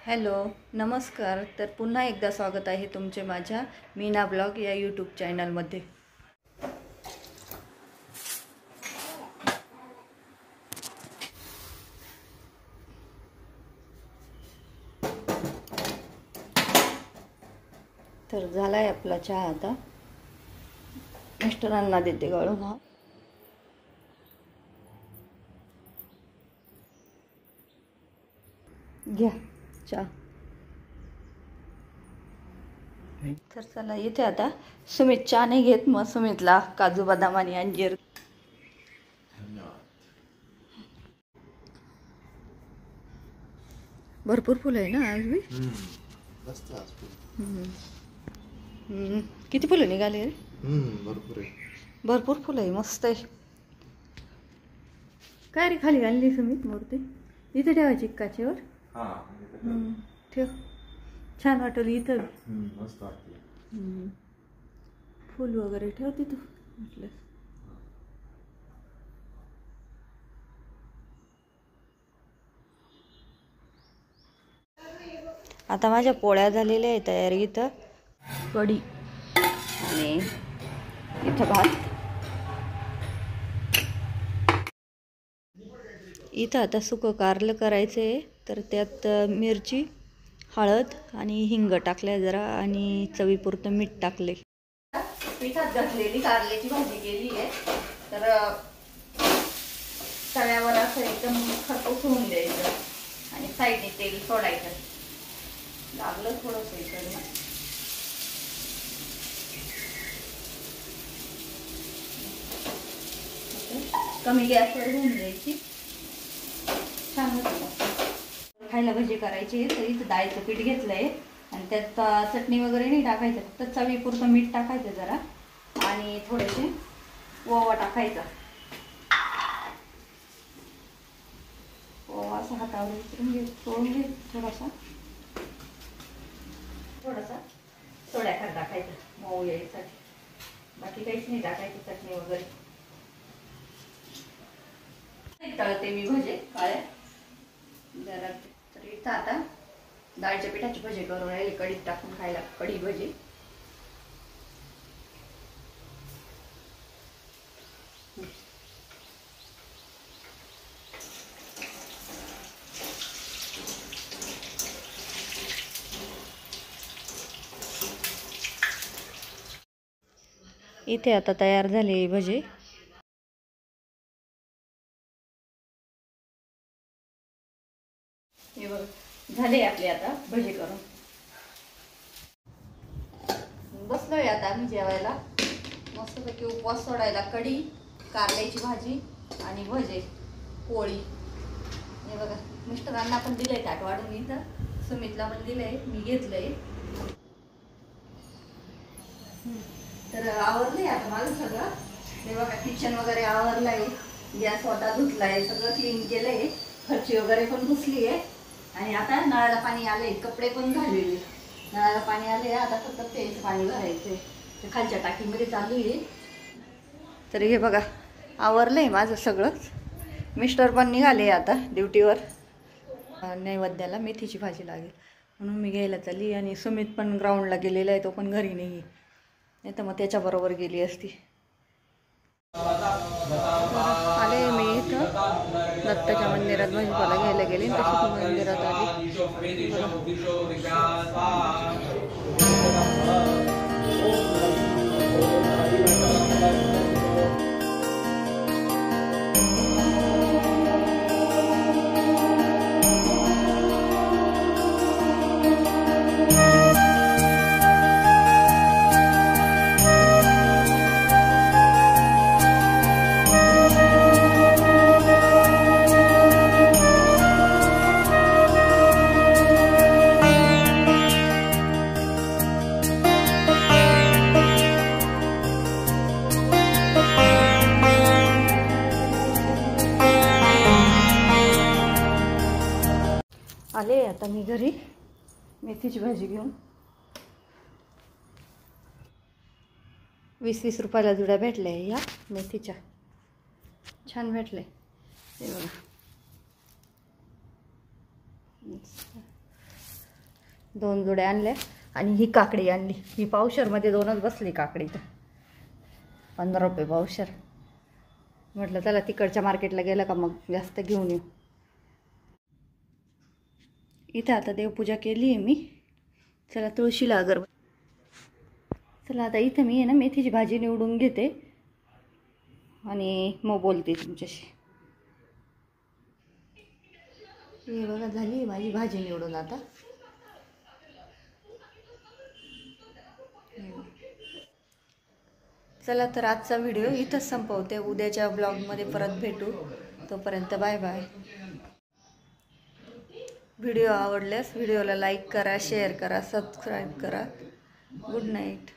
Hello नमस्कार। तर पुन्हा एकदा स्वागत आहे तुमचे माझ्या मीना ब्लॉग या यूट्यूब चॅनलमध्ये। तर झालाय आपला चहा। आता मिस्टरांना देते गाळून। हा घ्या चहा। तर चला इथे आता सुमित चहा नाही घेत, मग सुमितला काजू बदाम आणि अंजीर। भरपूर फुलं आहे ना आज भी। किती फुलं निघाले रे? भरपूर आहे, भरपूर फुलं आहे, मस्त आहे। काय रे खाली आणली सुमित मूर्ती? इथे ठेवायची काचेवर? ठेव, छान वाटेल इथं। मस्त वाटते। फुल वगैरे ठेव तिथं म्हटलं। आता माझ्या पोळ्या झालेल्या आहे तयार। इथं कढी आणि इथं भात। इथं आता सुकं कारलं करायचं आहे, तर त्यात मिरची, हळद आणि हिंग टाकले जरा, आणि चवीपुरतं मीठ टाकले। पिठात घातलेली कारल्याची भाजी केली आहे। तर तव्यावर असं एकदम खरपूस होऊन द्यायचं आणि साईडने तेल सोडायचं। लागलं थोडंसं इकडनं। कमी गॅसवर होऊन द्यायची, छान होतं। खायला भजी करायची तर इथं डाळीचं पीठ घेतलंय आणि त्यात चटणी वगैरे नाही टाकायचं, फक्त चवीपुरतं मीठ टाकायचं जरा आणि थोडेसे ओवा टाकायचा। ओवा असा हातावर उचलून घे, तोडून घे थोडासा। थोडासा सोड्याखार टाकायचं मऊ यायसाठी, बाकी काहीच नाही टाकायचं, चटणी वगैरे। तळते मी भजे काळे जरा। तर इथं आता डाळीच्या पिठाची भजी करून राहिले, कढीत टाकून खायला कढी भजी। इथे आता तयार झाले भजे। हे बघ झाले आपले आता भजे करून। बसलोय आता आम्ही जेवायला। मस्तपैकी उपवास सोडायला कढी, कारल्याची भाजी आणि भजे, पोळी। हे बघा मिस्टरांना पण दिलंय ताट वाढून, इथं सुमितला पण दिलंय, मी घेतलंय। तर आवरलंय आता माझं सगळं। हे बघा किचन वगैरे आवरलंय, गॅस वटा धुतलाय, सगळं क्लीन केलंय, फरशी वगैरे पण पुसली आहे। आणि आता नळाला पाणी आले, कपडे पण घाललेले। नळाला पाणी आले, आता फक्त प्यायचं पाणी भरायचंय, ते खालच्या टाकीमध्ये चालू आहे। तर हे बघा आवरलंय माझं सगळंच। मिस्टर पण निघाले आता ड्युटीवर। नैवेद्याला मेथीची भाजी लागेल म्हणून मी घ्यायला चालली, आणि सुमित पण ग्राउंडला गेलेला आहे, तो पण घरी नाही तर मग त्याच्याबरोबर गेली असती। आले मी इथं दत्ताच्या मंदिरात भाजीपाला घ्यायला गेले, तशीच मंदिरात आली। आले आता मी घरी मेथीची भाजी घेऊन। 20-20 रुपयाला जुड्या भेटल्या या मेथीच्या, छान भेटले। हे बघा 2 जुड्या आणल्या आणि ही काकडी आणली. ही पावशरमध्ये 2च बसली काकडी. तर 15 रुपये पावशर. म्हटलं चला तिकडच्या मार्केटला गेलं का मग जास्त घेऊन येऊ. इथं आता देवपूजा केली आहे मी. चला तुळशीला अगरबत्ती. चला आता इथं मी आहे ना मेथीची भाजी निवडून घेते आणि मग बोलते तुमच्याशी. हे बघा झाली माझी भाजी निवडून आता. चला तर आजचा व्हिडिओ इथंच संपवते. उद्याच्या ब्लॉगमध्ये परत भेटू. तोपर्यंत बाय बाय. व्हिडिओ आवडल्यास व्हिडिओला लाईक करा, शेअर करा, सबस्क्राईब करा. Good night.